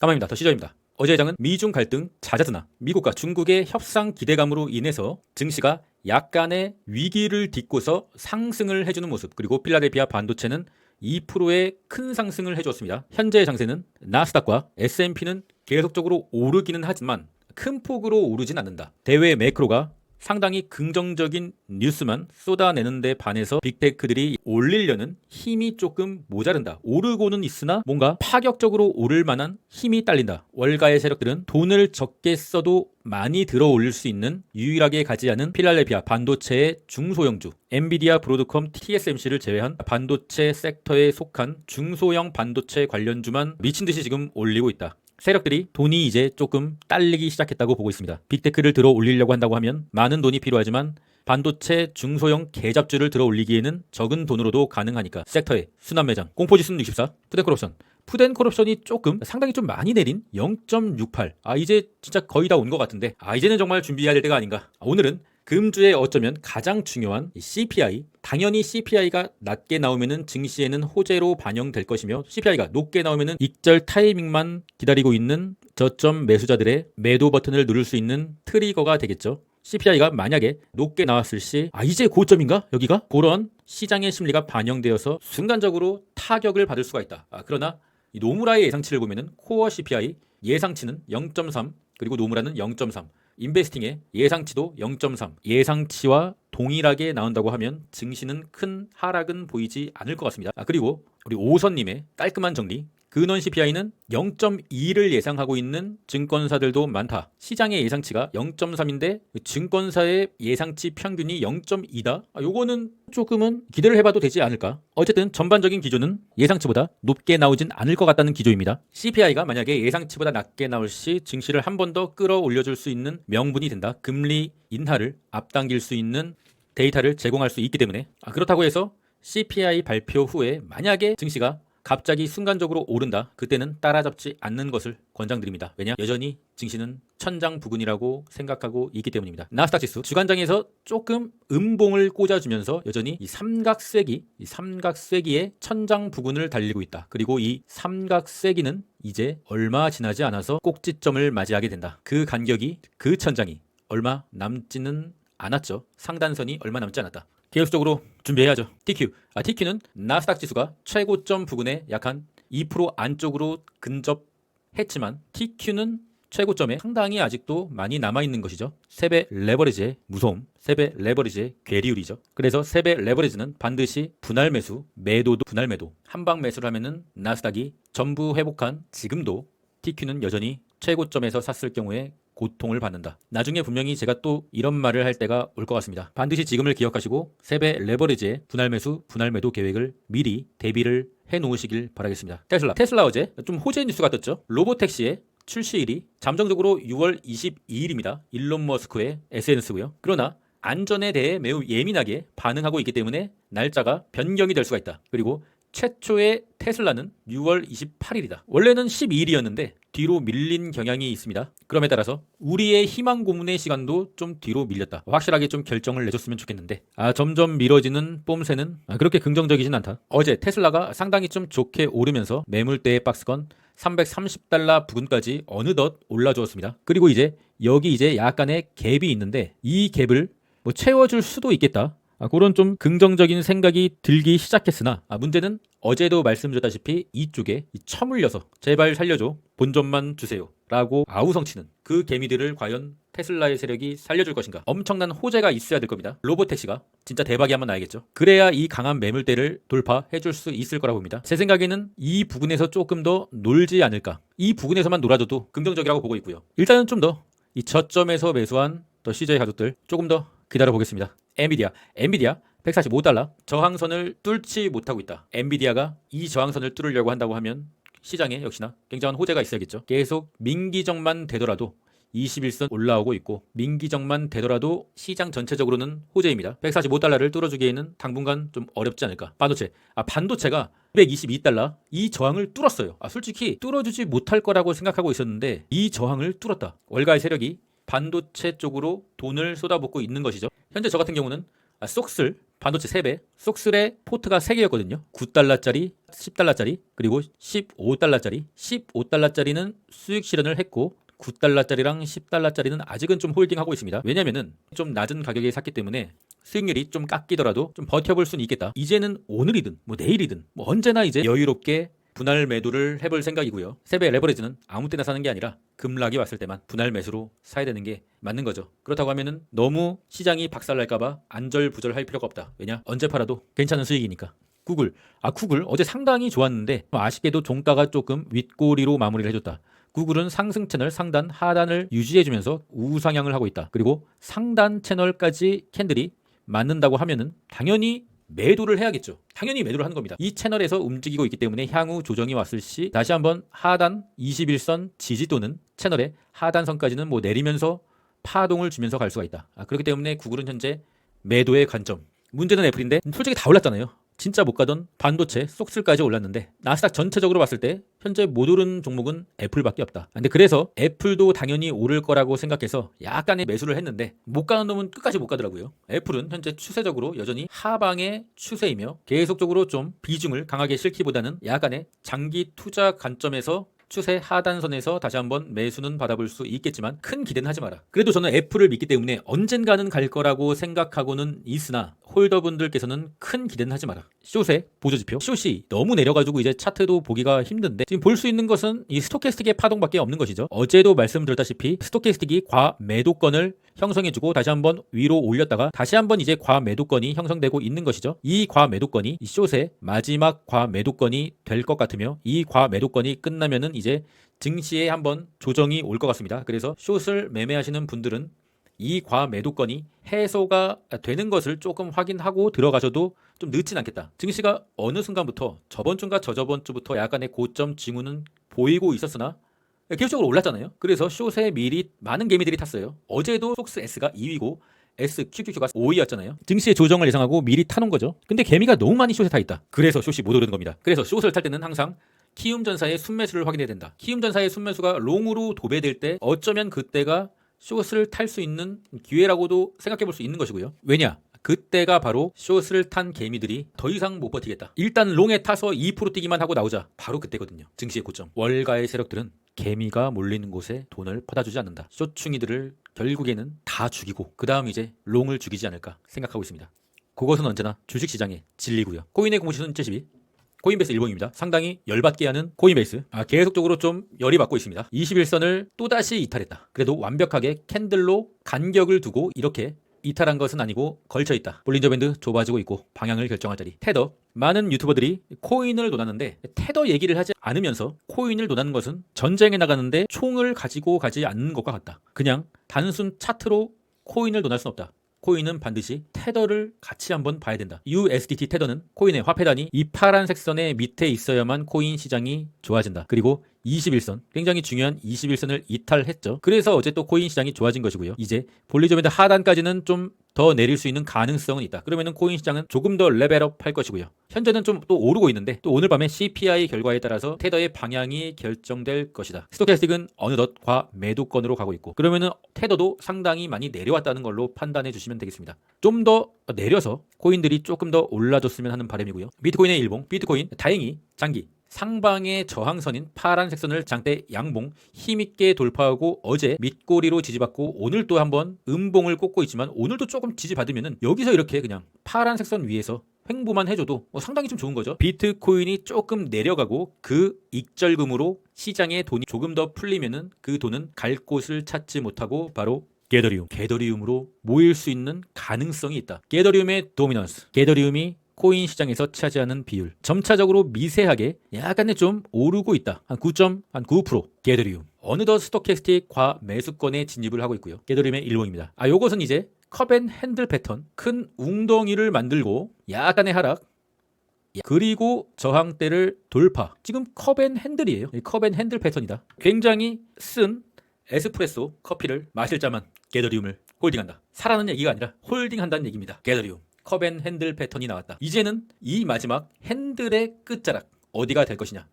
까마입니다. 더 시저입니다. 어제 장은 미중 갈등 잦아드나 미국과 중국의 협상 기대감으로 인해서 증시가 약간의 위기를 딛고서 상승을 해주는 모습, 그리고 필라델피아 반도체는 2%의 큰 상승을 해주었습니다. 현재 장세는 나스닥과 S&P는 계속적으로 오르기는 하지만 큰 폭으로 오르진 않는다. 대외 매크로가 상당히 긍정적인 뉴스만 쏟아내는 데 반해서 빅테크들이 올리려는 힘이 조금 모자른다. 오르고는 있으나 뭔가 파격적으로 오를 만한 힘이 딸린다. 월가의 세력들은 돈을 적게 써도 많이 들어 올릴 수 있는 유일하게 가지 않은 필라델피아 반도체의 중소형주, 엔비디아, 브로드컴, TSMC를 제외한 반도체 섹터에 속한 중소형 반도체 관련주만 미친듯이 지금 올리고 있다. 세력들이 돈이 이제 조금 딸리기 시작했다고 보고 있습니다. 빅테크를 들어 올리려고 한다고 하면 많은 돈이 필요하지만 반도체 중소형 개잡주를 들어 올리기에는 적은 돈으로도 가능하니까 섹터의 순환매장, 공포지수는 64, 푸덴코럽션. 푸덴코럽션이 조금 상당히 좀 많이 내린 0.68. 이제 진짜 거의 다 온 것 같은데 이제는 정말 준비해야 될 때가 아닌가. 오늘은 금주에 어쩌면 가장 중요한 CPI, 당연히 CPI가 낮게 나오면은 증시에는 호재로 반영될 것이며 CPI가 높게 나오면은 익절 타이밍만 기다리고 있는 저점 매수자들의 매도 버튼을 누를 수 있는 트리거가 되겠죠. CPI가 만약에 높게 나왔을 시 이제 고점인가? 여기가? 그런 시장의 심리가 반영되어서 순간적으로 타격을 받을 수가 있다. 그러나 이 노무라의 예상치를 보면은 코어 CPI 예상치는 0.3, 그리고 노무라는 0.3, 인베스팅의 예상치도 0.3, 예상치와 동일하게 나온다고 하면 증시는 큰 하락은 보이지 않을 것 같습니다. 그리고 우리 오선님의 깔끔한 정리, 근원 CPI는 0.2를 예상하고 있는 증권사들도 많다. 시장의 예상치가 0.3인데 증권사의 예상치 평균이 0.2다? 요거는 조금은 기대를 해봐도 되지 않을까? 어쨌든 전반적인 기조는 예상치보다 높게 나오진 않을 것 같다는 기조입니다. CPI가 만약에 예상치보다 낮게 나올 시 증시를 한 번 더 끌어올려줄 수 있는 명분이 된다. 금리 인하를 앞당길 수 있는 데이터를 제공할 수 있기 때문에. 그렇다고 해서 CPI 발표 후에 만약에 증시가 갑자기 순간적으로 오른다. 그때는 따라잡지 않는 것을 권장드립니다. 왜냐? 여전히 증시는 천장 부근이라고 생각하고 있기 때문입니다. 나스닥 지수 주간장에서 조금 음봉을 꽂아주면서 여전히 이 삼각쇠기의 천장 부근을 달리고 있다. 그리고 이 삼각쇠기는 이제 얼마 지나지 않아서 꼭지점을 맞이하게 된다. 그 간격이, 그 천장이 얼마 남지는 않았죠. 상단선이 얼마 남지 않았다. 계속적으로 준비해야죠. TQ는 나스닥 지수가 최고점 부근에 약 한 2% 안쪽으로 근접했지만 TQ는 최고점에 상당히 아직도 많이 남아있는 것이죠. 세배 레버리지의 무서움, 세배 레버리지의 괴리율이죠. 그래서 세배 레버리지는 반드시 분할 매수, 매도도 분할 매도, 한방 매수를 하면은 나스닥이 전부 회복한 지금도 TQ는 여전히 최고점에서 샀을 경우에 고통을 받는다. 나중에 분명히 제가 또 이런 말을 할 때가 올 것 같습니다. 반드시 지금을 기억하시고 세배 레버리지의 분할 매수, 분할 매도 계획을 미리 대비를 해놓으시길 바라겠습니다. 테슬라 어제 좀 호재 뉴스가 떴죠. 로보택시의 출시일이 잠정적으로 6월 22일입니다. 일론 머스크의 SNS고요. 그러나 안전에 대해 매우 예민하게 반응하고 있기 때문에 날짜가 변경이 될 수가 있다. 그리고 최초의 테슬라는 6월 28일이다. 원래는 12일이었는데 뒤로 밀린 경향이 있습니다. 그럼에 따라서 우리의 희망 고문의 시간도 좀 뒤로 밀렸다. 확실하게 좀 결정을 내줬으면 좋겠는데 점점 미뤄지는 뽐새는 그렇게 긍정적이진 않다. 어제 테슬라가 상당히 좀 좋게 오르면서 매물대의 박스권 330달러 부근까지 어느덧 올라주었습니다. 그리고 이제 여기 이제 약간의 갭이 있는데 이 갭을 채워줄 수도 있겠다. 그런 좀 긍정적인 생각이 들기 시작했으나 문제는 어제도 말씀드렸다시피 이쪽에 처물려서 제발 살려줘, 본전만 주세요 라고 아우성치는 그 개미들을 과연 테슬라의 세력이 살려줄 것인가. 엄청난 호재가 있어야 될 겁니다. 로보택시가 진짜 대박이 한번 나야겠죠. 그래야 이 강한 매물대를 돌파해줄 수 있을 거라고 봅니다. 제 생각에는 이 부분에서 조금 더 놀지 않을까. 이 부분에서만 놀아줘도 긍정적이라고 보고 있고요. 일단은 좀 더 이 저점에서 매수한 더 CJ 가족들 조금 더 기다려 보겠습니다. 엔비디아 145달러 저항선을 뚫지 못하고 있다. 엔비디아가 이 저항선을 뚫으려고 한다고 하면 시장에 역시나 굉장한 호재가 있어야겠죠. 계속 민기적만 되더라도 21선 올라오고 있고 민기적만 되더라도 시장 전체적으로는 호재입니다. 145달러를 뚫어주기에는 당분간 좀 어렵지 않을까. 반도체가 222달러 이 저항을 뚫었어요. 솔직히 뚫어주지 못할 거라고 생각하고 있었는데 이 저항을 뚫었다. 월가의 세력이 반도체 쪽으로 돈을 쏟아붓고 있는 것이죠. 현재 저 같은 경우는 쏙슬 반도체 3배, 속슬의 포트가 3개였거든요. 9달러짜리, 10달러짜리, 그리고 15달러짜리. 15달러짜리는 수익 실현을 했고 9달러짜리랑 10달러짜리는 아직은 좀 홀딩하고 있습니다. 왜냐면은 좀 낮은 가격에 샀기 때문에 수익률이 좀 깎이더라도 좀 버텨볼 수는 있겠다. 이제는 오늘이든 뭐 내일이든 뭐 언제나 이제 여유롭게 분할 매도를 해볼 생각이고요. 3배 레버리지는 아무 때나 사는 게 아니라 급락이 왔을 때만 분할 매수로 사야 되는 게 맞는 거죠. 그렇다고 하면은 너무 시장이 박살날까봐 안절부절할 필요가 없다. 왜냐? 언제 팔아도 괜찮은 수익이니까. 구글 어제 상당히 좋았는데 아쉽게도 종가가 조금 윗꼬리로 마무리를 해줬다. 구글은 상승 채널 상단 하단을 유지해주면서 우상향을 하고 있다. 그리고 상단 채널까지 캔들이 맞는다고 하면은 당연히 매도를 해야겠죠. 당연히 매도를 하는 겁니다. 이 채널에서 움직이고 있기 때문에 향후 조정이 왔을 시 다시 한번 하단 21선 지지 또는 채널의 하단선까지는 뭐 내리면서 파동을 주면서 갈 수가 있다. 그렇기 때문에 구글은 현재 매도의 관점. 문제는 애플인데 솔직히 다 올랐잖아요. 진짜 못 가던 반도체 속슬까지 올랐는데 나스닥 전체적으로 봤을 때 현재 못 오른 종목은 애플밖에 없다. 근데 그래서 애플도 당연히 오를 거라고 생각해서 약간의 매수를 했는데 못 가는 놈은 끝까지 못 가더라고요. 애플은 현재 추세적으로 여전히 하방의 추세이며 계속적으로 좀 비중을 강하게 실기보다는 약간의 장기 투자 관점에서 추세 하단선에서 다시 한번 매수는 받아볼 수 있겠지만 큰 기대는 하지 마라. 그래도 저는 애플을 믿기 때문에 언젠가는 갈 거라고 생각하고는 있으나 홀더분들께서는 큰 기대는 하지 마라. 숏의 보조지표 숏이 너무 내려가지고 이제 차트도 보기가 힘든데 지금 볼 수 있는 것은 이 스토캐스틱의 파동밖에 없는 것이죠. 어제도 말씀드렸다시피 스토캐스틱이 과매도권을 형성해주고 다시 한번 위로 올렸다가 다시 한번 이제 과매도권이 형성되고 있는 것이죠. 이 과매도권이 이 숏의 마지막 과매도권이 될 것 같으며 이 과매도권이 끝나면은 이제 증시에 한번 조정이 올 것 같습니다. 그래서 숏을 매매하시는 분들은 이 과매도권이 해소가 되는 것을 조금 확인하고 들어가셔도 좀 늦진 않겠다. 증시가 어느 순간부터 저번 주인가 저저번 주부터 약간의 고점 징후는 보이고 있었으나 계속적으로 올랐잖아요. 그래서 숏에 미리 많은 개미들이 탔어요. 어제도 속스 S가 2위고 SQQQ가 5위였잖아요. 증시의 조정을 예상하고 미리 타놓은 거죠. 근데 개미가 너무 많이 숏에 타 있다. 그래서 숏이 못 오르는 겁니다. 그래서 숏을 탈 때는 항상 키움전사의 순매수를 확인해야 된다. 키움전사의 순매수가 롱으로 도배될 때 어쩌면 그때가 숏을 탈 수 있는 기회라고도 생각해 볼 수 있는 것이고요. 왜냐? 그때가 바로 숏을 탄 개미들이 더 이상 못 버티겠다. 일단 롱에 타서 2% 뛰기만 하고 나오자. 바로 그때거든요. 증시의 고점. 월가의 세력들은 개미가 몰리는 곳에 돈을 퍼다주지 않는다. 숏충이들을 결국에는 다 죽이고 그 다음 이제 롱을 죽이지 않을까 생각하고 있습니다. 그것은 언제나 주식시장의 진리고요. 코인의 공시는 72. 코인베이스 일봉입니다. 상당히 열받게 하는 코인베이스. 계속적으로 좀 열이 받고 있습니다. 21선을 또다시 이탈했다. 그래도 완벽하게 캔들로 간격을 두고 이렇게 이탈한 것은 아니고 걸쳐있다. 볼린저 밴드 좁아지고 있고 방향을 결정할 자리. 테더. 많은 유튜버들이 코인을 논하는데 테더 얘기를 하지 않으면서 코인을 논하는 것은 전쟁에 나가는데 총을 가지고 가지 않는 것과 같다. 그냥 단순 차트로 코인을 논할 수는 없다. 코인은 반드시 테더를 같이 한번 봐야 된다. USDT 테더는 코인의 화폐단위 이 파란색 선의 밑에 있어야만 코인 시장이 좋아진다. 그리고 21선 굉장히 중요한 21선을 이탈했죠. 그래서 어제 또 코인 시장이 좋아진 것이고요. 이제 볼리저 밴드 하단까지는 좀 더 내릴 수 있는 가능성은 있다. 그러면은 코인 시장은 조금 더 레벨업 할 것이고요. 현재는 좀 또 오르고 있는데 또 오늘 밤에 CPI 결과에 따라서 테더의 방향이 결정될 것이다. 스토캐스틱은 어느덧 과매도권으로 가고 있고 그러면은 테더도 상당히 많이 내려왔다는 걸로 판단해 주시면 되겠습니다. 좀 더 내려서 코인들이 조금 더 올라줬으면 하는 바람이고요. 비트코인의 일봉, 비트코인 다행히 장기 상방의 저항선인 파란색 선을 장대 양봉 힘있게 돌파하고 어제 밑꼬리로 지지받고 오늘 또 한번 음봉을 꽂고 있지만 오늘도 조금 지지받으면은 여기서 이렇게 그냥 파란색 선 위에서 횡보만 해줘도 상당히 좀 좋은 거죠. 비트코인이 조금 내려가고 그 익절금으로 시장에 돈이 조금 더 풀리면은 그 돈은 갈 곳을 찾지 못하고 바로 게더리움으로 모일 수 있는 가능성이 있다. 게더리움의 도미넌스, 게더리움이 코인 시장에서 차지하는 비율 점차적으로 미세하게 약간의 좀 오르고 있다. 한 9.9% 게더리움. 어느덧 스토캐스틱 과매수권에 진입을 하고 있고요. 게더리움의 일봉입니다. 요것은 이제 컵앤핸들 패턴 큰 웅덩이를 만들고 약간의 하락 그리고 저항대를 돌파. 지금 컵앤핸들이에요. 컵앤핸들 패턴이다. 굉장히 쓴 에스프레소 커피를 마실 자만 게더리움을 홀딩한다. 사라는 얘기가 아니라 홀딩한다는 얘기입니다. 게더리움. 컵앤핸들 패턴이 나왔다. 이제는 이 마지막 핸들의 끝자락 어디가 될 것이냐?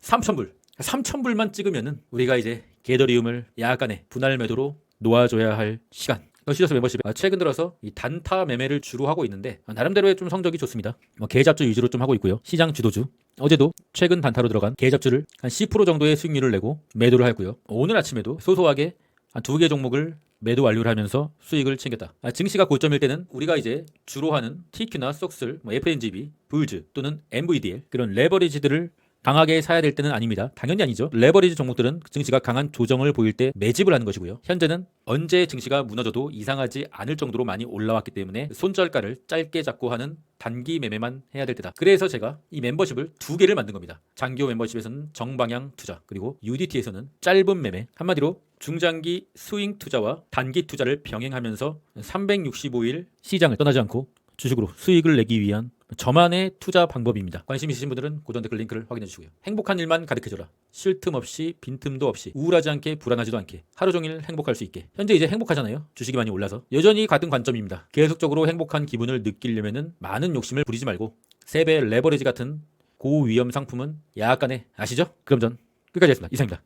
3,000불. 3,000불만 찍으면은 우리가 이제 게더리움을 약간의 분할 매도로 놓아줘야 할 시간. 러시저스 멤버십 최근 들어서 이 단타 매매를 주로 하고 있는데 나름대로의 좀 성적이 좋습니다. 개잡주 위주로 좀 하고 있고요. 시장 주도주. 어제도 최근 단타로 들어간 개잡주를 한 10% 정도의 수익률을 내고 매도를 했고요. 오늘 아침에도 소소하게 한 2개 종목을 매도 완료를 하면서 수익을 챙겼다. 증시가 고점일 때는 우리가 이제 주로 하는 TQ나 쏙슬, FNGB, 불즈 또는 MVDL 그런 레버리지들을 강하게 사야 될 때는 아닙니다. 당연히 아니죠. 레버리지 종목들은 증시가 강한 조정을 보일 때 매집을 하는 것이고요. 현재는 언제 증시가 무너져도 이상하지 않을 정도로 많이 올라왔기 때문에 손절가를 짧게 잡고 하는 단기 매매만 해야 될 때다. 그래서 제가 이 멤버십을 2개를 만든 겁니다. 장기호 멤버십에서는 정방향 투자, 그리고 UDT에서는 짧은 매매. 한마디로 중장기 스윙 투자와 단기 투자를 병행하면서 365일 시장을 떠나지 않고 주식으로 수익을 내기 위한 저만의 투자 방법입니다. 관심 있으신 분들은 고정 댓글 링크를 확인해 주시고요. 행복한 일만 가득해줘라. 쉴 틈 없이 빈틈도 없이 우울하지 않게 불안하지도 않게 하루 종일 행복할 수 있게. 현재 이제 행복하잖아요. 주식이 많이 올라서. 여전히 같은 관점입니다. 계속적으로 행복한 기분을 느끼려면은 많은 욕심을 부리지 말고 3배 레버리지 같은 고위험 상품은 약간의 아시죠? 그럼 전 끝까지 했습니다. 이상입니다.